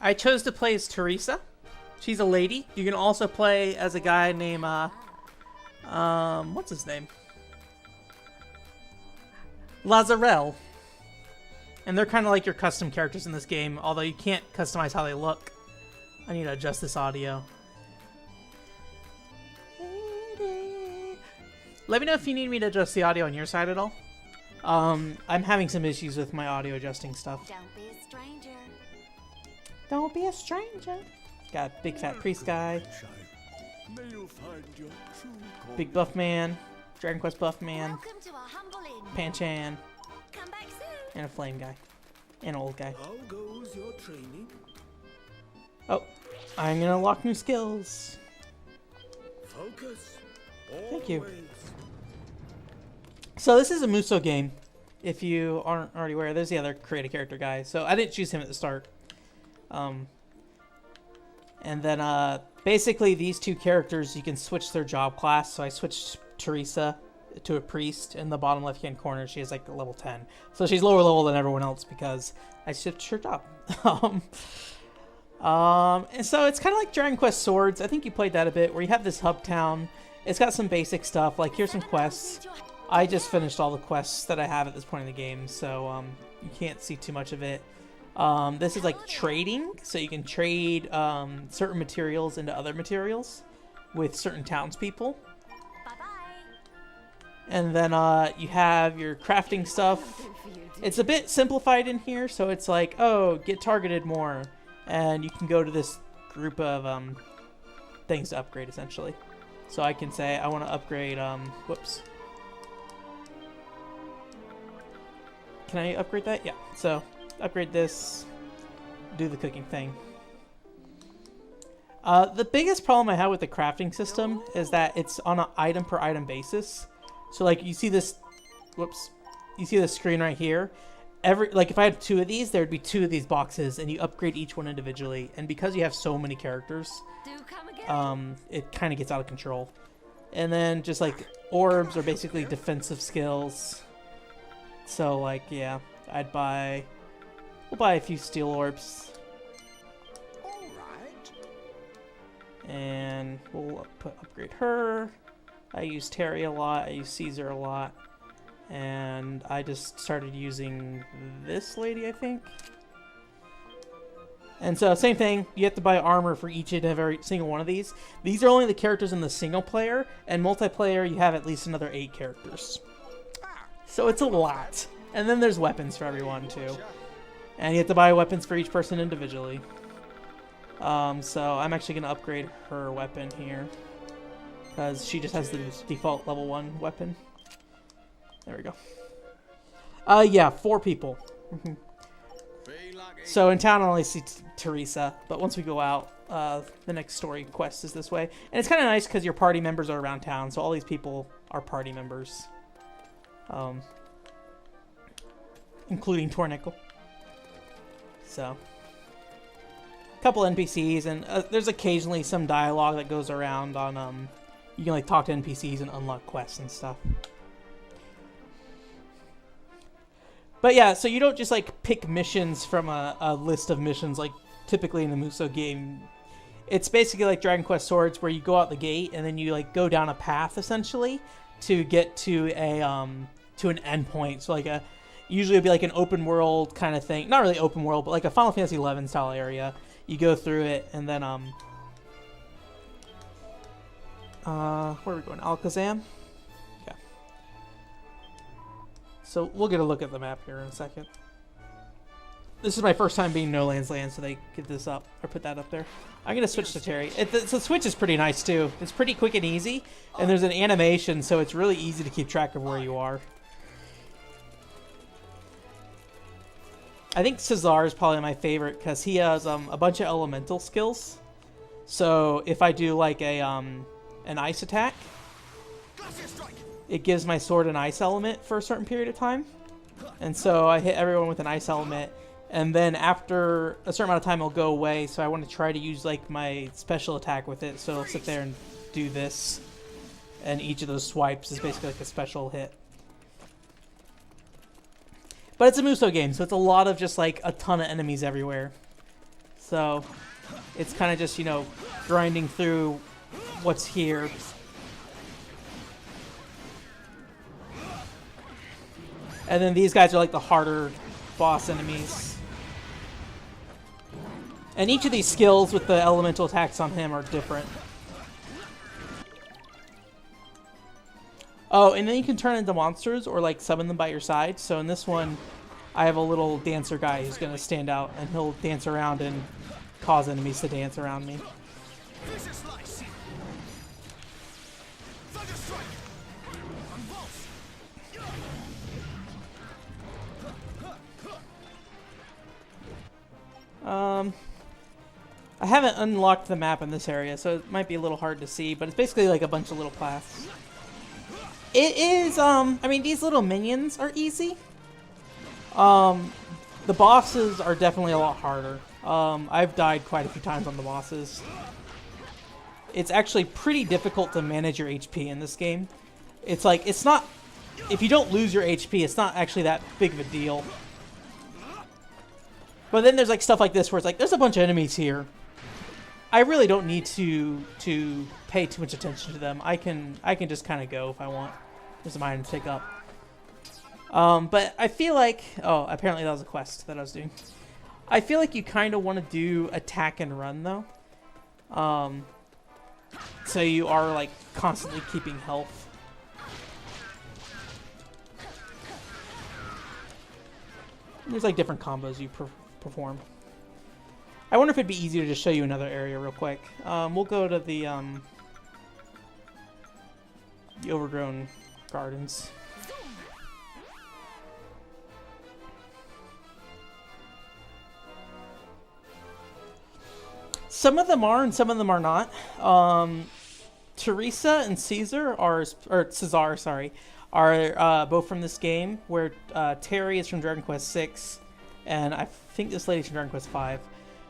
I chose to play as Teresa. She's a lady. You can also play as a guy named, what's his name? Lazarel. And they're kind of like your custom characters in this game, although you can't customize how they look. I need to adjust this audio. Let me know if you need me to adjust the audio on your side at all. I'm having some issues with my audio adjusting stuff. Don't be a stranger. Don't be a stranger. Got a big fat priest guy. Big buff man. Dragon Quest buff man. Welcome to our humble inn. Pan-chan. Come back soon. And a flame guy. And an old guy. How goes your training? Oh, I'm gonna unlock new skills. Focus. Thank you. Always. So this is a Musou game. If you aren't already aware, there's the other create a character guy. So I didn't choose him at the start. And then basically these two characters, you can switch their job class. So I switched Teresa to a priest. In the bottom left hand corner, she has like a level 10. So she's lower level than everyone else because I switched her job. And so it's kind of like Dragon Quest Swords. I think you played that a bit, where you have this hub town. It's got some basic stuff, like here's some quests. I just finished all the quests that I have at this point in the game, so you can't see too much of it. This is like trading, so you can trade certain materials into other materials with certain townspeople. Bye-bye. And then you have your crafting stuff. It's a bit simplified in here, so it's like, oh, get targeted more. And you can go to this group of things to upgrade, essentially. So I can say, I want to upgrade, whoops. Can I upgrade that? Yeah. So, upgrade this, do the cooking thing. The biggest problem I have with the crafting system is that it's on an item per item basis. So, like, you see this, whoops, you see this screen right here. Like, if I had 2 of these, there'd be 2 of these boxes, and you upgrade each one individually. And because you have so many characters, Do come again. it kind of gets out of control. And then just like orbs are basically defensive skills. So like, yeah, we'll buy a few steel orbs. All right. And we'll upgrade her. I use Terry a lot, I use Caesar a lot. And I just started using this lady, I think. And so, same thing, you have to buy armor for each and every single one of these. These are only the characters in the single player, and multiplayer you have at least another 8 characters. So it's a lot. And then there's weapons for everyone too. And you have to buy weapons for each person individually. So I'm actually going to upgrade her weapon here. Because she just has the default level 1 weapon. There we go. Yeah, 4 people. So in town I only see Teresa, but once we go out, the next story quest is this way. And it's kind of nice because your party members are around town, so all these people are party members. Including Tornickel. So, a couple NPCs, and there's occasionally some dialogue that goes around on, you can like talk to NPCs and unlock quests and stuff. But yeah, so you don't just like pick missions from a list of missions like typically in the Musou game. It's basically like Dragon Quest Swords, where you go out the gate and then you like go down a path essentially to get to an endpoint. So like usually it'd be like an open world kind of thing. Not really open world, but like a Final Fantasy 11 style area. You go through it and then where are we going? Alakazam? Okay. So we'll get a look at the map here in a second. This is my first time being No Land's Land, so they get this up, or put that up there. I'm going to switch to Terry. The switch is pretty nice, too. It's pretty quick and easy, and there's an animation, so it's really easy to keep track of where you are. I think Cesar is probably my favorite, because he has a bunch of elemental skills. So if I do like an ice attack, it gives my sword an ice element for a certain period of time. And so I hit everyone with an ice element, and then after a certain amount of time it'll go away, so I want to try to use like my special attack with it, so it'll sit there and do this, and each of those swipes is basically like a special hit. But it's a Musou game, so it's a lot of just like a ton of enemies everywhere. So it's kind of just, you know, grinding through what's here. And then these guys are like the harder boss enemies. And each of these skills with the elemental attacks on him are different. Oh, and then you can turn into monsters or like summon them by your side. So in this one, I have a little dancer guy who's going to stand out and he'll dance around and cause enemies to dance around me. I haven't unlocked the map in this area, so it might be a little hard to see, but it's basically like a bunch of little paths. It is, I mean, these little minions are easy. The bosses are definitely a lot harder. I've died quite a few times on the bosses. It's actually pretty difficult to manage your HP in this game. It's like, it's not, if you don't lose your HP, it's not actually that big of a deal. But then there's like stuff like this where it's like, there's a bunch of enemies here. I really don't need to pay too much attention to them. I can just kind of go if I want. There's a mine to pick up. But I feel like, oh, apparently that was a quest that I was doing. I feel like you kind of want to do attack and run though. So you are like constantly keeping health. There's like different combos you perform. I wonder if it'd be easier to just show you another area real quick. We'll go to the overgrown gardens. Some of them are and some of them are not. Teresa and Caesar are, or Cesar, sorry, are both from this game, where Terry is from Dragon Quest VI, and I think this lady's from Dragon Quest V.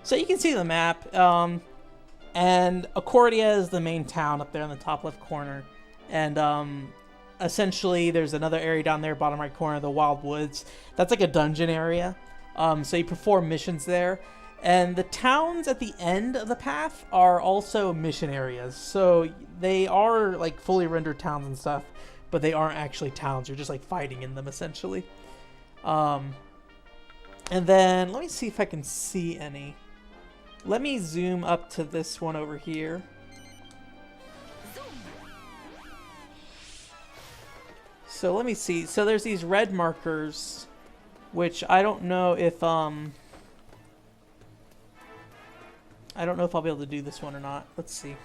So you can see the map, and Accordia is the main town up there in the top left corner, and essentially there's another area down there, bottom right corner, the Wild Woods. That's like a dungeon area, so you perform missions there, and the towns at the end of the path are also mission areas, so they are like fully rendered towns and stuff, but they aren't actually towns. You're just like fighting in them essentially. And then let me see if I can see any. Let me zoom up to this one over here. So let me see. So there's these red markers, which I don't know if I don't know if I'll be able to do this one or not. Let's see.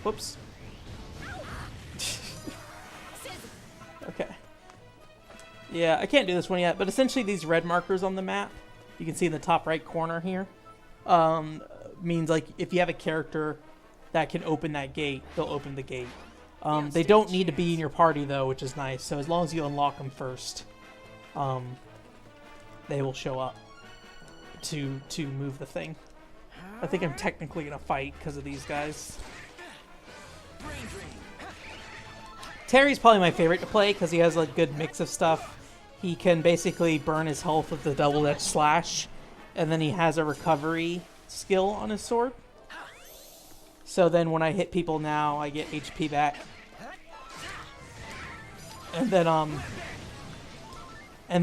Whoops. Okay. Yeah, I can't do this one yet, but essentially these red markers on the map, you can see in the top right corner here, means like if you have a character that can open that gate, they'll open the gate. They don't need to be in your party though, which is nice. So as long as you unlock them first, they will show up to move the thing. I think I'm technically gonna fight because of these guys. Terry's probably my favorite to play because he has a good mix of stuff. He can basically burn his health with the double-edged slash, and then he has a recovery skill on his sword. So then when I hit people now, I get HP back. And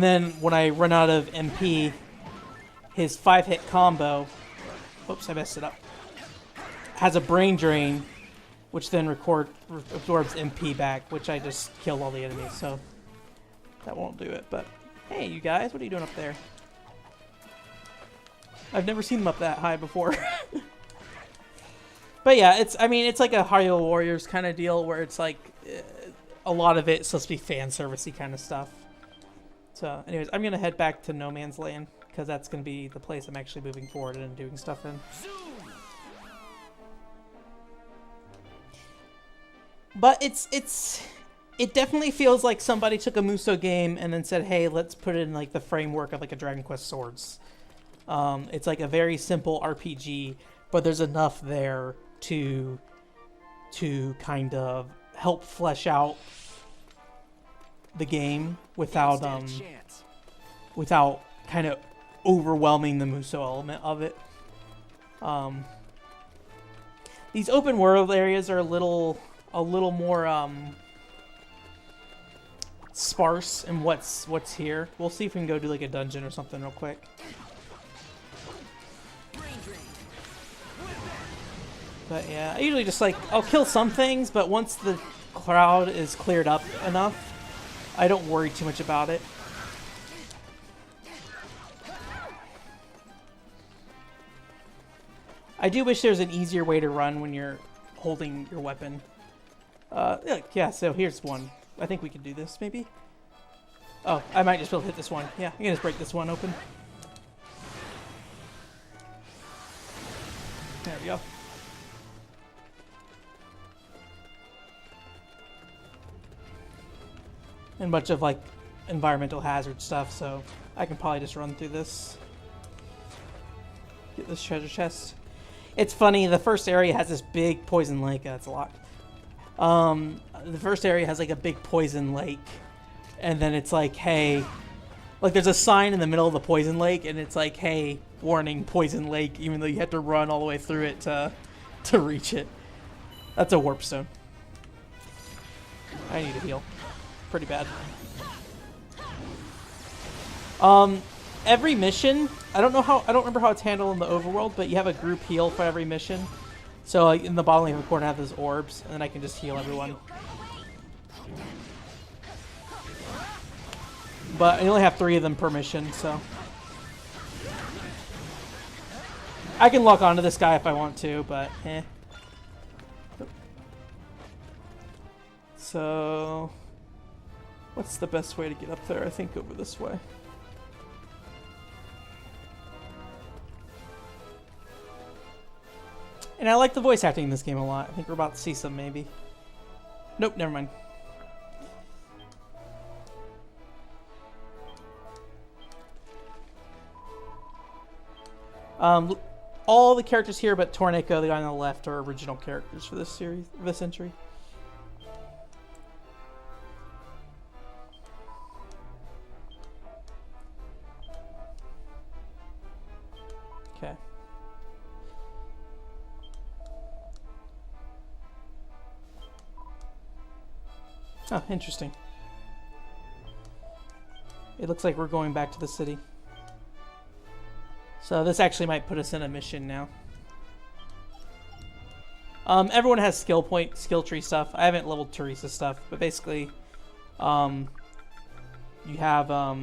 then when I run out of MP, his 5-hit combo, oops, I messed it up, has a brain drain, which then absorbs MP back, which I just killed all the enemies, so that won't do it. But hey, you guys, what are you doing up there? I've never seen them up that high before. But yeah, I mean, it's like a Hyrule Warriors kind of deal where it's like a lot of it is supposed to be fan servicey kind of stuff. So anyways, I'm going to head back to No Man's Land because that's going to be the place I'm actually moving forward and doing stuff in. But it definitely feels like somebody took a Musou game and then said, hey, let's put it in like the framework of like a Dragon Quest Swords. It's like a very simple RPG, but there's enough there to kind of help flesh out the game without without kind of overwhelming the Musou element of it. These open world areas are a little more sparse in what's here. We'll see if we can go do like a dungeon or something real quick. But yeah, I usually just like, I'll kill some things, but once the crowd is cleared up enough, I don't worry too much about it. I do wish there was an easier way to run when you're holding your weapon. Yeah, so here's one. I think we can do this, maybe? Oh, I might just be able to hit this one. Yeah, I can just break this one open. There we go. And a bunch of, like, environmental hazard stuff, so I can probably just run through this. Get this treasure chest. It's funny, the first area has this big poison lake. That's locked. The first area has, like, a big poison lake. And then it's like, hey... Like, there's a sign in the middle of the poison lake, and it's like, hey, warning, poison lake, even though you have to run all the way through it to reach it. That's a warp stone. I need to heal. Pretty bad. Every mission, I don't remember how it's handled in the overworld, but you have a group heal for every mission. So like, in the bottom left corner I have those orbs, and then I can just heal everyone. But I only have 3 of them per mission, so I can lock onto this guy if I want to, but eh. So what's the best way to get up there? I think over this way. And I like the voice acting in this game a lot. I think we're about to see some, maybe. Nope, never mind. All the characters here but Torneko, the guy on the left, are original characters for this series, this entry. Okay. Oh, interesting. It looks like we're going back to the city. So this actually might put us in a mission now. Everyone has skill tree stuff. I haven't leveled Teresa's stuff, but basically, you have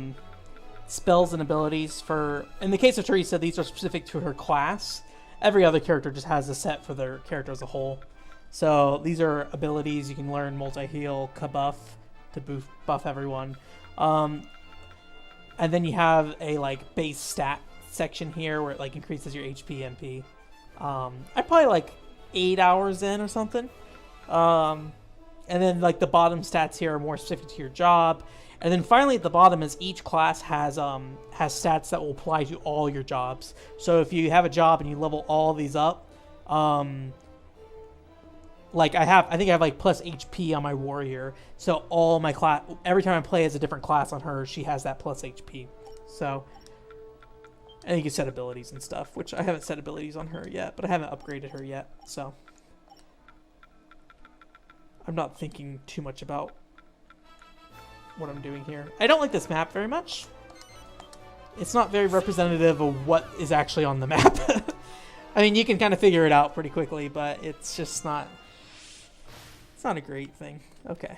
spells and abilities for. In the case of Teresa, these are specific to her class. Every other character just has a set for their character as a whole. So these are abilities you can learn: multi-heal, kabuff to buff everyone, and then you have a like base stat section here where it like increases your HP, MP. I probably like 8 hours in or something. And then like the bottom stats here are more specific to your job. And then finally at the bottom is each class has stats that will apply to all your jobs. So if you have a job and you level all these up, like I think I have like plus HP on my warrior. So all my class, every time I play as a different class on her, she has that plus HP. So and you can set abilities and stuff, which I haven't set abilities on her yet, but I haven't upgraded her yet, so I'm not thinking too much about what I'm doing here. I don't like this map very much. It's not very representative of what is actually on the map. I mean, you can kind of figure it out pretty quickly, but it's just not... It's not a great thing. Okay.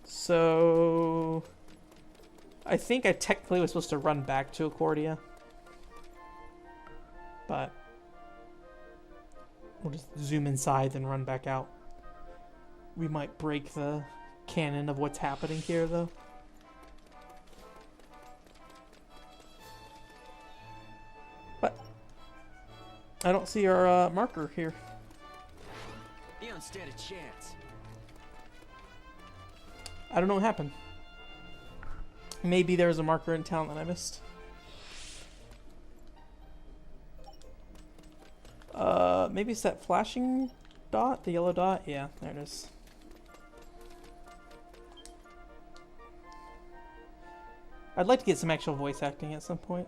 So... I think I technically was supposed to run back to Accordia. But... we'll just zoom inside and run back out. We might break the canon of what's happening here, though. But... I don't see our marker here. You don't stand a chance. I don't know what happened. Maybe there was a marker in town that I missed. Maybe it's that flashing dot, the yellow dot. Yeah, there it is. I'd like to get some actual voice acting at some point.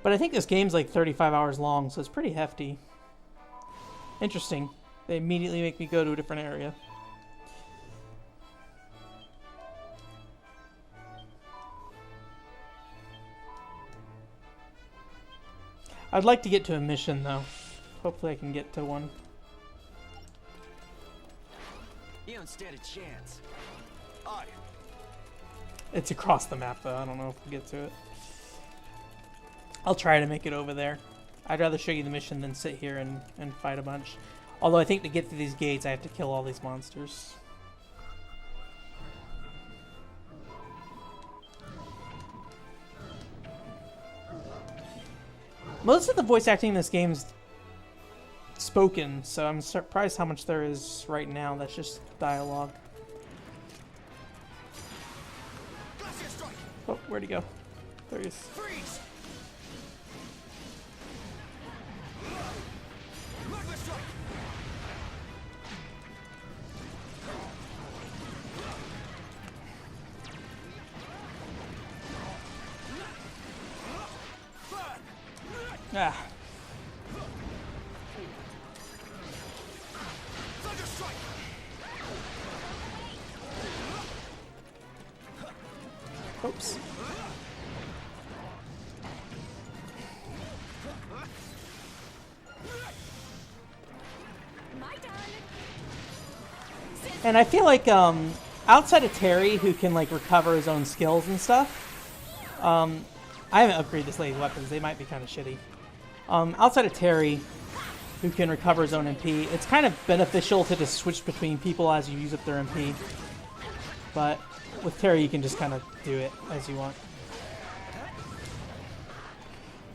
But I think this game's like 35 hours long, so it's pretty hefty. Interesting. They immediately make me go to a different area. I'd like to get to a mission, though. Hopefully I can get to one. You don't stand a chance. It's across the map, though. I don't know if we'll get to it. I'll try to make it over there. I'd rather show you the mission than sit here and fight a bunch. Although I think to get through these gates, I have to kill all these monsters. Most of the voice acting in this game's spoken, so I'm surprised how much there is right now that's just dialogue. Oh, where'd he go? There he is. Freeze! Ah. Oops. My darling. And I feel like outside of Terry, who can like recover his own skills and stuff, I haven't upgraded this lady's weapons. They might be kind of shitty. Outside of Terry, who can recover his own MP, it's kind of beneficial to just switch between people as you use up their MP. But with Terry, you can just kind of do it as you want.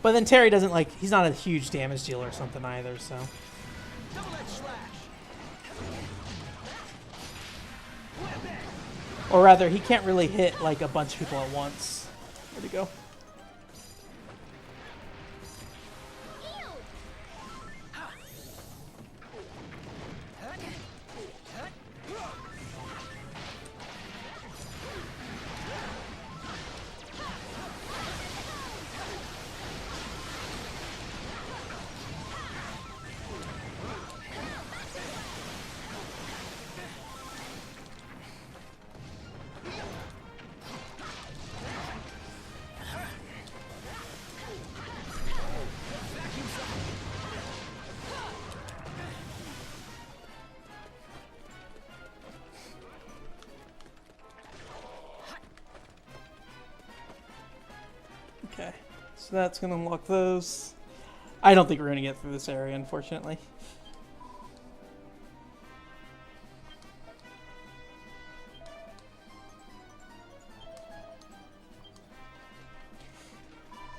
But then Terry doesn't like, he's not a huge damage dealer or something either, so. Or rather, he can't really hit like a bunch of people at once. Where'd he go? Okay, so that's going to unlock those. I don't think we're going to get through this area, unfortunately.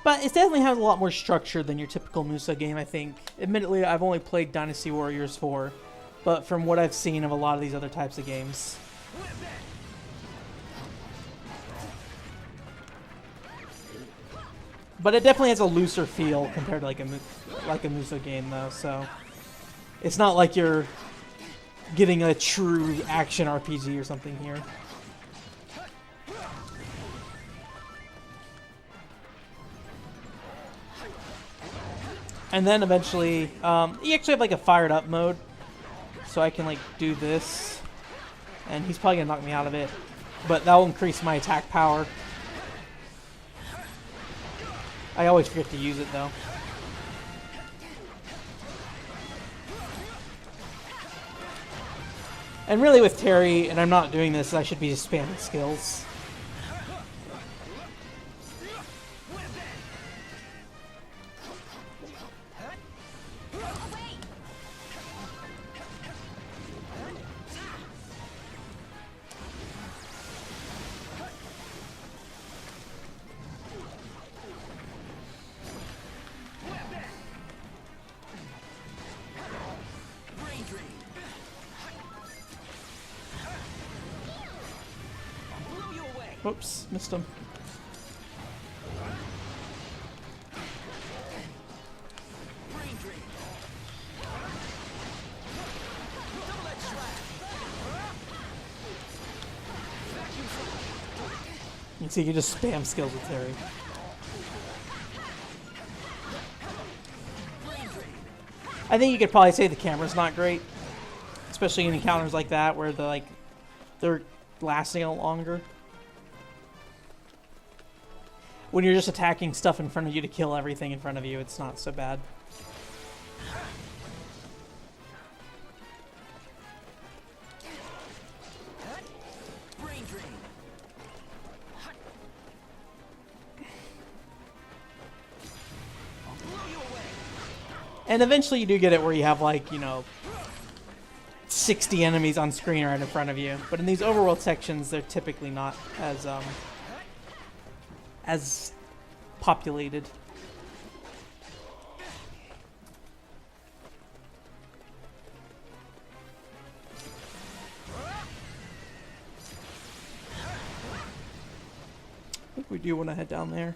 But it definitely has a lot more structure than your typical Musou game, I think. Admittedly, I've only played Dynasty Warriors 4, but from what I've seen of a lot of these other types of games. But it definitely has a looser feel compared to like a Musou game, though. So it's not like you're getting a true action RPG or something here. And then eventually, you actually have like a fired up mode, so I can like do this, and he's probably gonna knock me out of it, but that will increase my attack power. I always forget to use it though. And really with Terry, and I'm not doing this, I should be just spamming skills. Whoops, missed him. Brain drain. Double edge slash. Vacuum slash. You can see you can just spam skills with Terry. Brain drain. I think you could probably say the camera's not great, especially in encounters like that where they're lasting a lot longer. When you're just attacking stuff in front of you to kill everything in front of you, it's not so bad. Brain drain. I'll blow you away. And eventually you do get it where you have, like, you know, 60 enemies on screen right in front of you. But in these overworld sections, they're typically not as populated. I think we do want to head down there.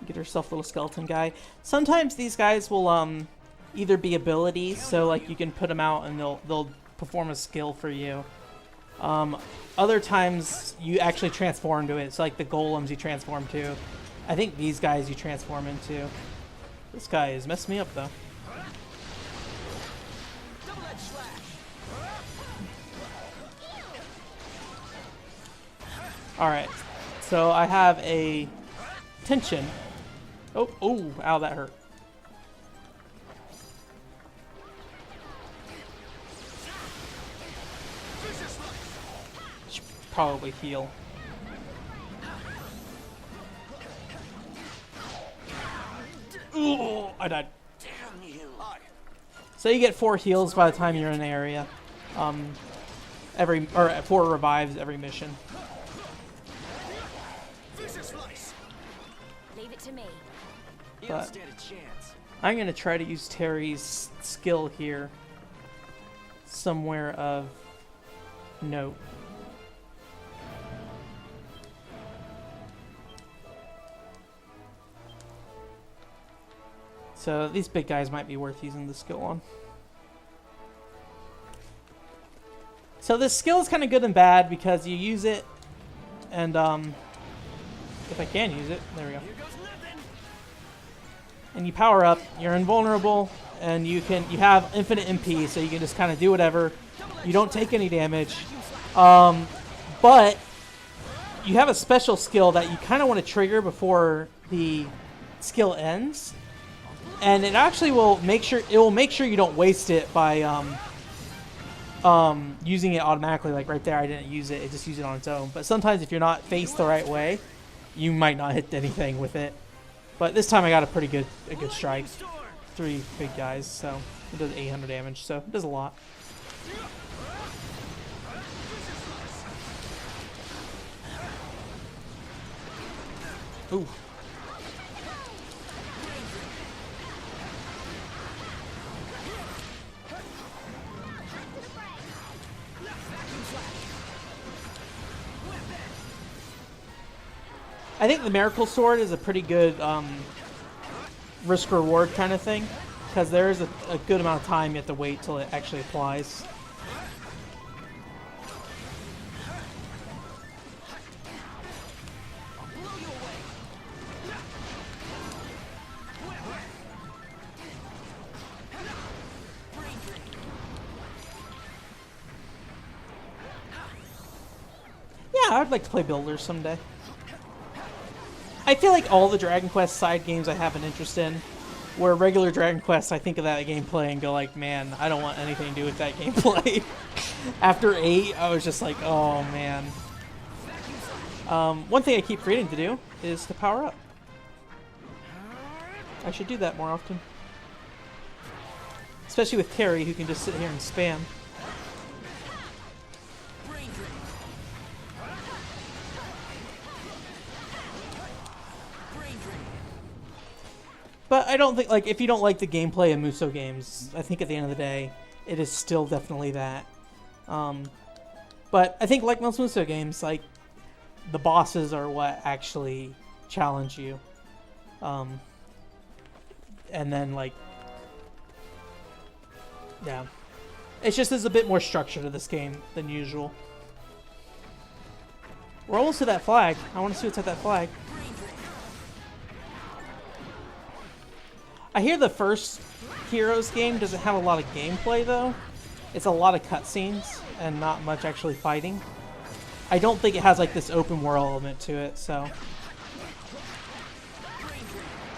Get ourselves a little skeleton guy. Sometimes these guys will either be abilities, so like you can put them out and they'll perform a skill for you. Other times you actually transform to it. So like the golems you transform to. I think these guys you transform into. This guy is messing me up though. Double edge slash. Alright, so I have a tension. Oh, ow, that hurt. Should probably heal. Ooh, I died. Damn you. So you get 4 heals by the time you're in the area. 4 revives every mission. Vicious slice. Leave it to me. You But- don't stand a chance. I'm gonna try to use Terry's skill here. Somewhere of note. So these big guys might be worth using the skill on. So this skill is kind of good and bad because you use it, and if I can use it, there we go. Here goes nothing. And you power up, you're invulnerable, and you have infinite MP, so you can just kind of do whatever. You don't take any damage, but you have a special skill that you kind of want to trigger before the skill ends, and it actually will make sure you don't waste it by using it automatically. Like right there, I didn't use it; it just used it on its own. But sometimes if you're not faced the right way, you might not hit anything with it. But this time I got a good strike. 3 big guys, so it does 800 damage, so it does a lot. Ooh. I think the Miracle Sword is a pretty good risk-reward kind of thing, because there is a good amount of time you have to wait till it actually applies. Yeah, I'd like to play Builders someday. I feel like all the Dragon Quest side games I have an interest in, where regular Dragon Quest, I think of that gameplay and go like, man, I don't want anything to do with that gameplay. After 8, I was just like, oh man. One thing I keep forgetting to do is to power up. I should do that more often. Especially with Terry, who can just sit here and spam. But I don't think, like, if you don't like the gameplay of Musou games, I think at the end of the day, it is still definitely that. But I think like most Musou games, like the bosses are what actually challenge you. And then like, yeah, it's just there's a bit more structure to this game than usual. We're almost to that flag. I want to see what's at that flag. I hear the first Heroes game doesn't have a lot of gameplay though. It's a lot of cutscenes and not much actually fighting. I don't think it has like this open world element to it, so.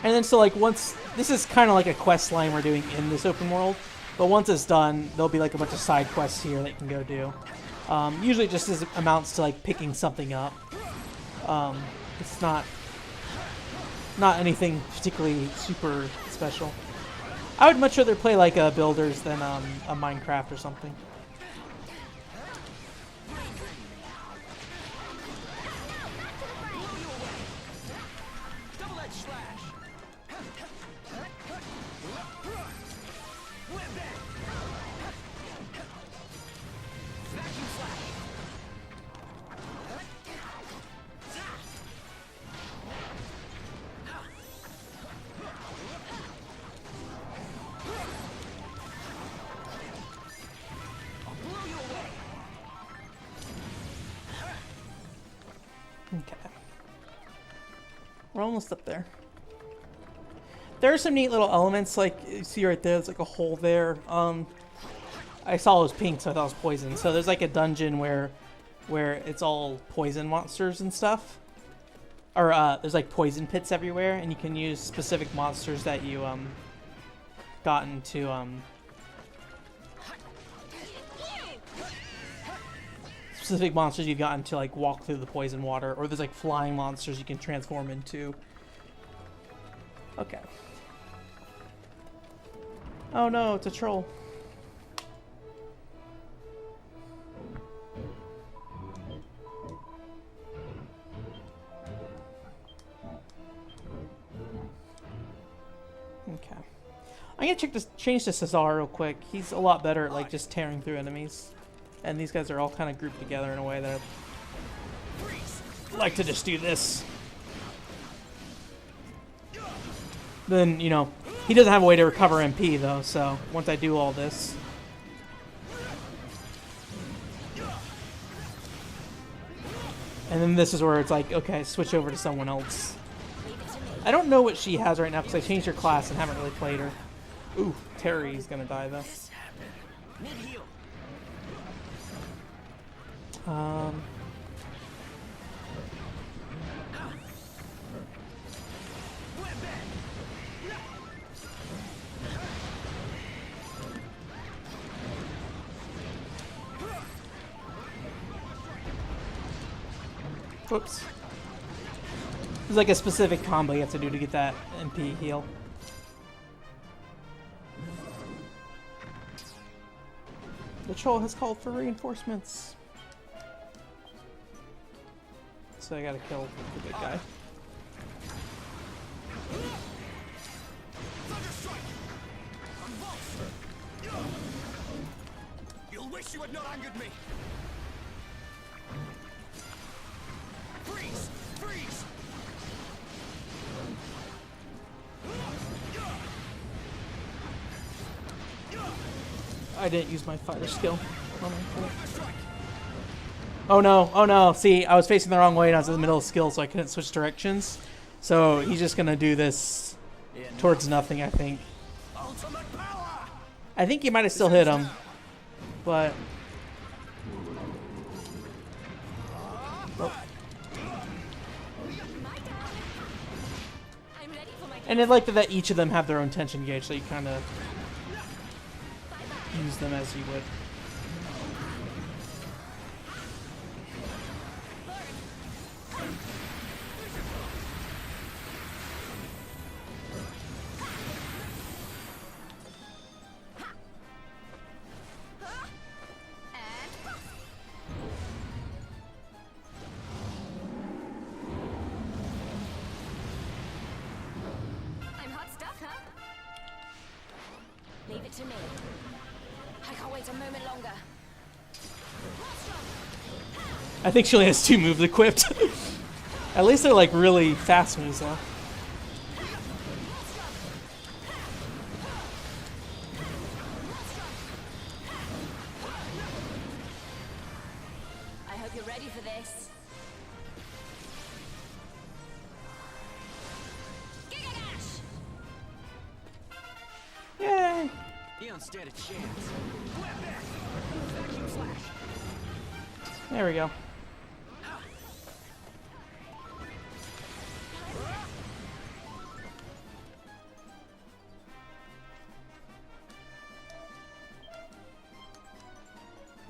And then so like once, this is kind of like a quest line we're doing in this open world, but once it's done, there'll be like a bunch of side quests here that you can go do. Usually just as amounts to like picking something up. It's not anything particularly super special. I would much rather play like a Builders than a Minecraft or something. Okay. We're almost up there. There are some neat little elements, like you see right there, there's like a hole there. I saw it was pink, so I thought it was poison. So there's like a dungeon where it's all poison monsters and stuff. Or there's like poison pits everywhere, and you can use specific monsters that you gotten to specific monsters you've gotten to like walk through the poison water, or there's like flying monsters you can transform into. Okay. Oh no, it's a troll. Okay. I'm gonna change to Cesar real quick. He's a lot better at like just tearing through enemies. And these guys are all kind of grouped together in a way that I like to just do this. Then, you know, he doesn't have a way to recover MP though, so once I do all this. And then this is where it's like, okay, switch over to someone else. I don't know what she has right now because I changed her class and haven't really played her. Ooh, Terry's gonna die though. Whoops. There's like a specific combo you have to do to get that MP heal. The troll has called for reinforcements. So I gotta kill the big guy. You'll wish you had not angered me. Freeze! Freeze! I didn't use my fighter skill. Oh no, oh no. See, I was facing the wrong way and I was in the middle of skill, so I couldn't switch directions. So he's just gonna do this towards nothing, I think. I think he might have still hit him, but... Oh. And I'd like that each of them have their own tension gauge, so you kind of use them as you would. Leave it to me. I can't wait a moment longer. I think she only has 2 moves equipped. At least they're like really fast moves though. I hope you're ready for this. Giga Dash! Yay! He don't stand a chance. Vacuum slash. There we go.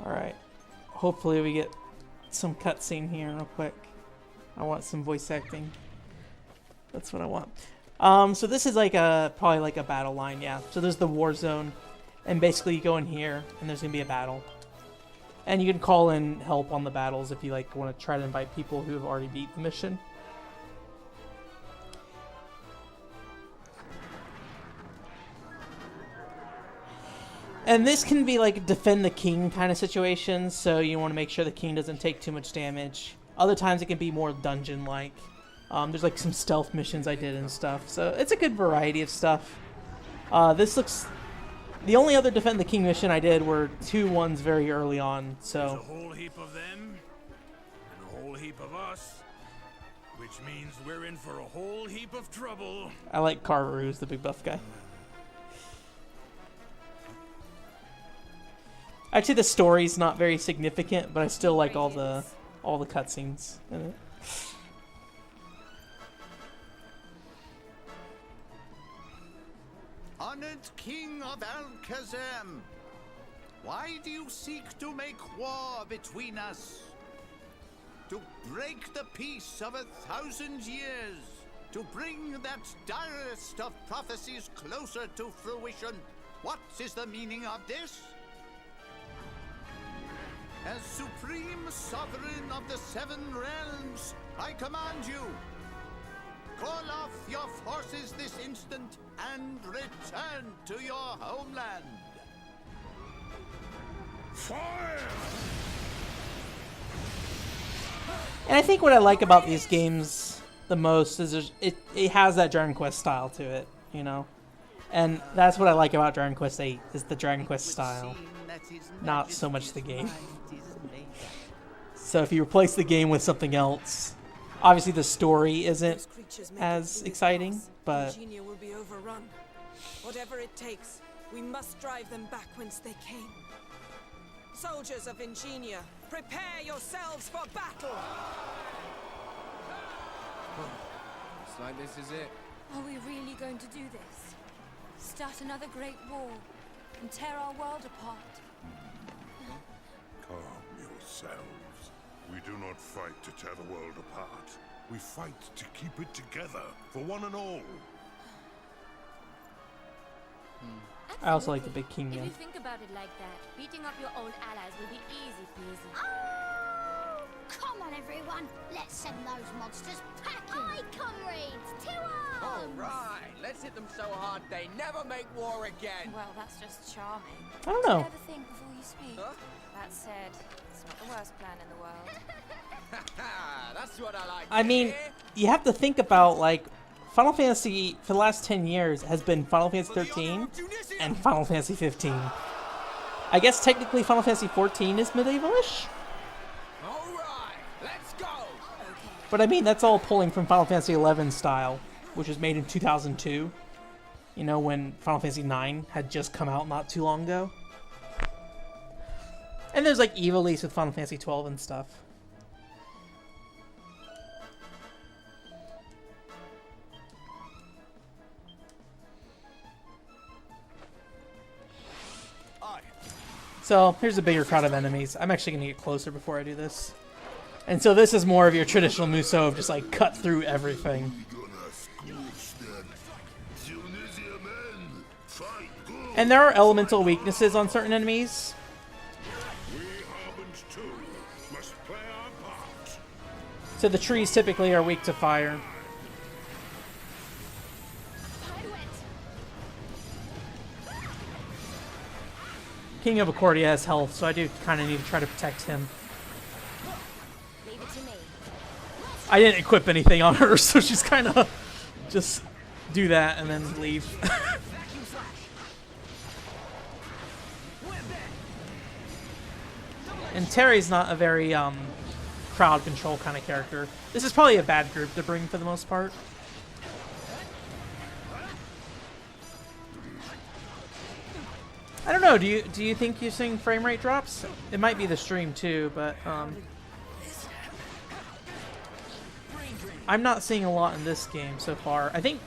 Alright. Hopefully we get some cutscene here real quick. I want some voice acting. That's what I want. So this is like probably like a battle line, yeah. So there's the war zone, and basically you go in here, and there's gonna be a battle. And you can call in help on the battles if you like want to try to invite people who have already beat the mission. And this can be like defend the king kind of situation, so you want to make sure the king doesn't take too much damage. Other times it can be more dungeon-like. There's like some stealth missions I did and stuff, so it's a good variety of stuff. This looks... The only other defend the king mission I did were 2 ones very early on, There's so... a whole heap of them, and a whole heap of us, which means we're in for a whole heap of trouble. I like Carver, who's the big buff guy. Actually, the story's not very significant, but I still like all the cutscenes in it. Honored King of Alakazam, why do you seek to make war between us? To break the peace of 1,000 years, to bring that direst of prophecies closer to fruition. What is the meaning of this? As supreme sovereign of the 7 realms, I command you, call off your forces this instant and return to your homeland. Fire! And I think what I like about these games the most is it has that Dragon Quest style to it, you know? And that's what I like about Dragon Quest VIII, is the Dragon Quest style, not so much the game. So if you replace the game with something else, obviously the story isn't as exciting, but... Ingenia will be overrun. Whatever it takes, we must drive them back whence they came. Soldiers of Ingenia, prepare yourselves for battle! Looks like this is it. Are we really going to do this? Start another great war and tear our world apart? Calm yourselves. We do not fight to tear the world apart. We fight to keep it together for one and all. I also like the big king If gun. you think about it like that, beating up your old allies will be easy peasy. Oh, come on, everyone. Let's send those monsters packing. Aye, comrades, to arms! All right, let's hit them so hard they never make war again. Well, that's just charming. I don't know. Ever think before you speak? Huh? That said, it's not the worst plan in the world. That's what I like. I to mean, hear. you have to think about, like, Final Fantasy, for the last 10 years, has been Final Fantasy For the honor 13 of Tunisia. and Final Fantasy 15. I guess technically Final Fantasy 14 is medievalish, All right, let's go. but I mean, that's all pulling from Final Fantasy 11 style, which was made in 2002. You know, when Final Fantasy 9 had just come out not too long ago. And there's, like, Evilise with Final Fantasy 12 and stuff. Aye. So, here's a bigger crowd of enemies. I'm actually going to get closer before I do this. And so this is more of your traditional Musou of just, like, cut through everything. And there are elemental weaknesses on certain enemies. We Harbins too must play our part. So the trees typically are weak to fire. King of Accordia has health, so I do kind of need to try to protect him. I didn't equip anything on her, so she's kind of just do that and then leave. And Terry's not a very crowd control kind of character. This is probably a bad group to bring for the most part. I don't know. Do you think you're seeing frame rate drops? It might be the stream too, but I'm not seeing a lot in this game so far. I think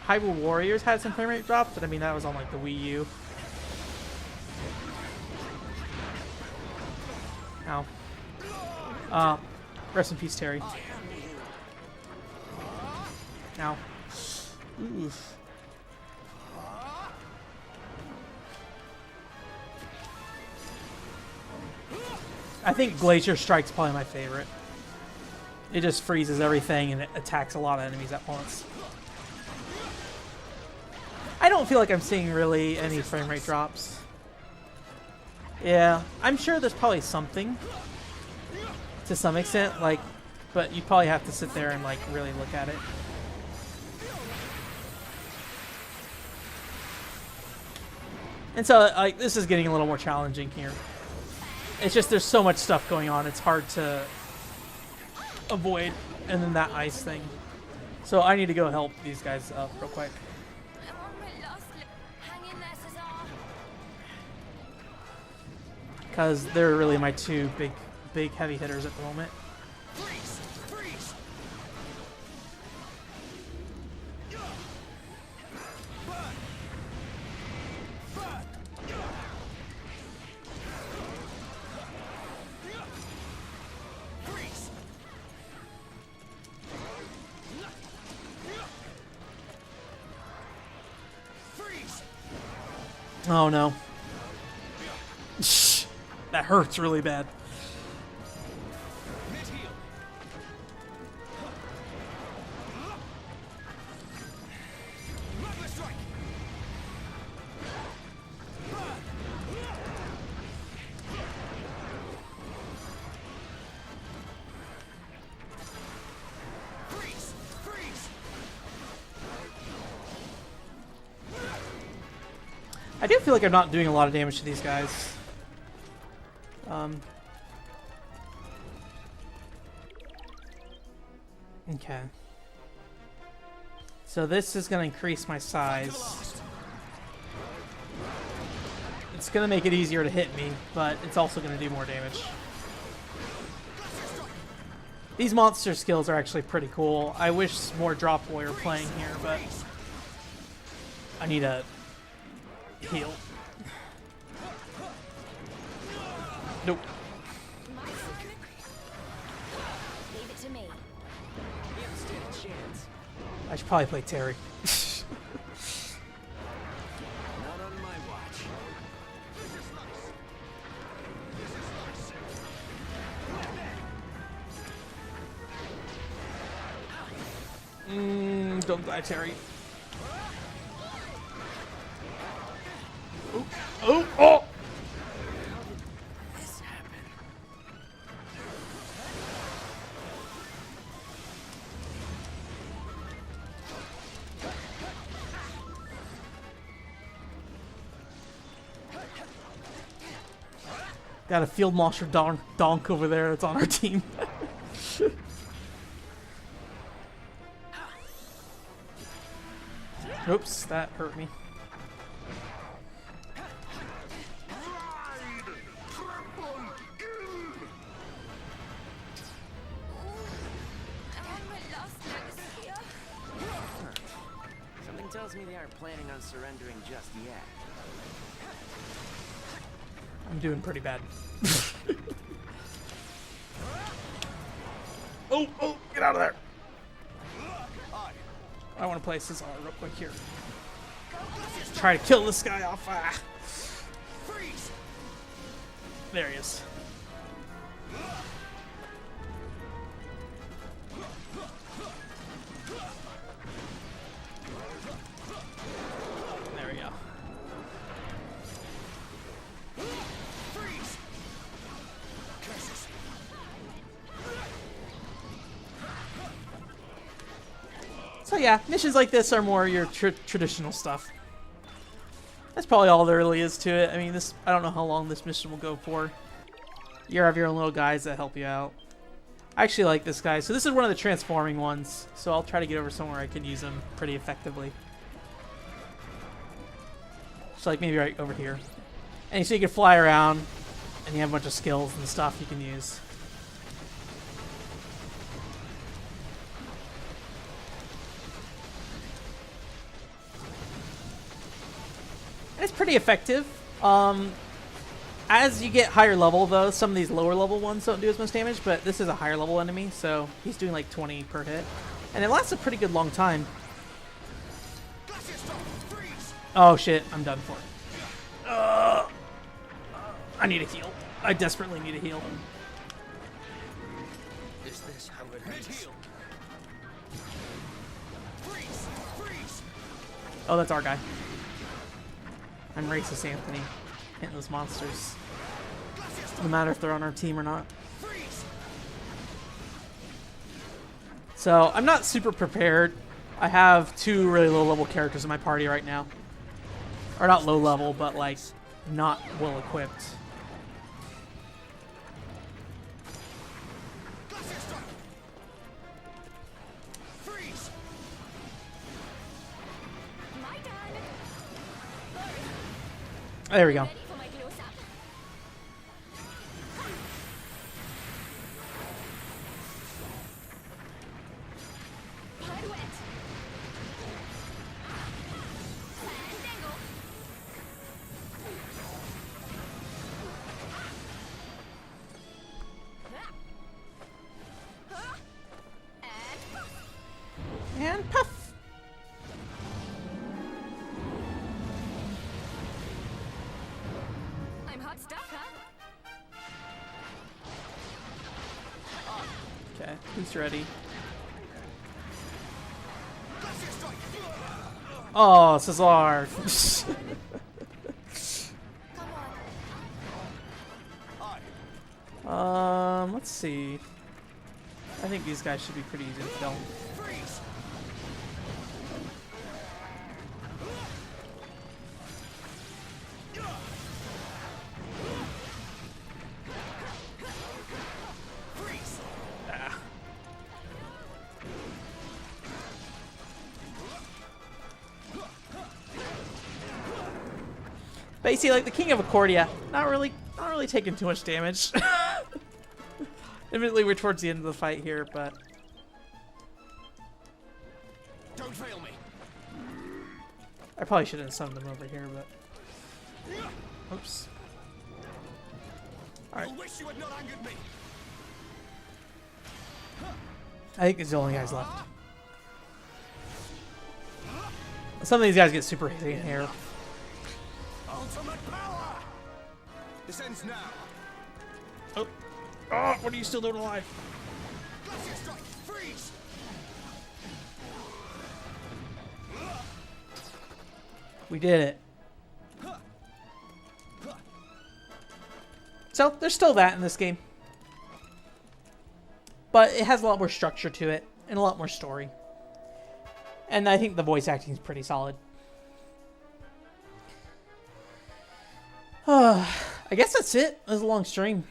Hyrule Warriors had some frame rate drops, but I mean that was on like the Wii U. Ow. Rest in peace, Terry. Ow. Oof. I think Glacier Strike's probably my favorite. It just freezes everything and it attacks a lot of enemies at once. I don't feel like I'm seeing really any frame rate drops. Yeah, I'm sure there's probably something to some extent, like, but you probably have to sit there and like really look at it. And so like this is getting a little more challenging here. It's just there's so much stuff going on, it's hard to avoid, and then that ice thing. So I need to go help these guys up real quick. Because they're really my two big heavy hitters at the moment. Freeze! Freeze! Freeze! Freeze! Oh no. That hurts really bad. Mid-heal. Mother strike. Freeze! Freeze! I do feel like I'm not doing a lot of damage to these guys. Okay. So this is going to increase my size. It's going to make it easier to hit me, but it's also going to do more damage. These monster skills are actually pretty cool. I wish more Drop Boy were playing here, but I need a heal. Nope. Leave it to me. You don't stand a chance. I should probably play Terry. Not on my watch. Don't die, Terry. Oh! Oh! Oh! This happened. Got a field monster donk over there that's on our team. Oops, that hurt me. Something tells me they aren't planning on surrendering just yet. I'm doing pretty bad. Oh, get out of there. I want to play Cesar real quick here. Try to kill this guy off. Freeze! There he is. There we go. Freeze! Curses! yeah, missions like this are more your traditional stuff. That's probably all there really is to it. I mean, I don't know how long this mission will go for. You have your own little guys that help you out. I actually like this guy. So this is one of the transforming ones. So I'll try to get over somewhere I can use him pretty effectively. So like maybe right over here. And so you can fly around and you have a bunch of skills and stuff you can use. And it's pretty effective. As you get higher level, though, some of these lower level ones don't do as much damage, but this is a higher level enemy, so he's doing like 20 per hit. And it lasts a pretty good long time. Oh shit, I'm done for. I need a heal. I desperately need a heal. Is this how it ends? Oh, that's our guy. I'm racist, Anthony. Hitting those monsters. No matter if they're on our team or not. So, I'm not super prepared. I have 2 really low level characters in my party right now. Or not low level, but like, not well equipped. There we go. And puff. Okay, he's ready. Oh, Cesar. Let's see. I think these guys should be pretty easy to kill. But you see, like the King of Accordia, not really taking too much damage. Admittedly, we're towards the end of the fight here, but Don't fail me. I probably shouldn't have summoned him over here, but oops. All right. I wish you had not angered me. I think these are the only guys left. Some of these guys get super hit here. Ultimate power. This ends now. Oh. Oh, what are you still doing alive? Glacier strike. Freeze. We did it. So, there's still that in this game. But it has a lot more structure to it, and a lot more story. And I think the voice acting is pretty solid. I guess that's it. It was a long stream.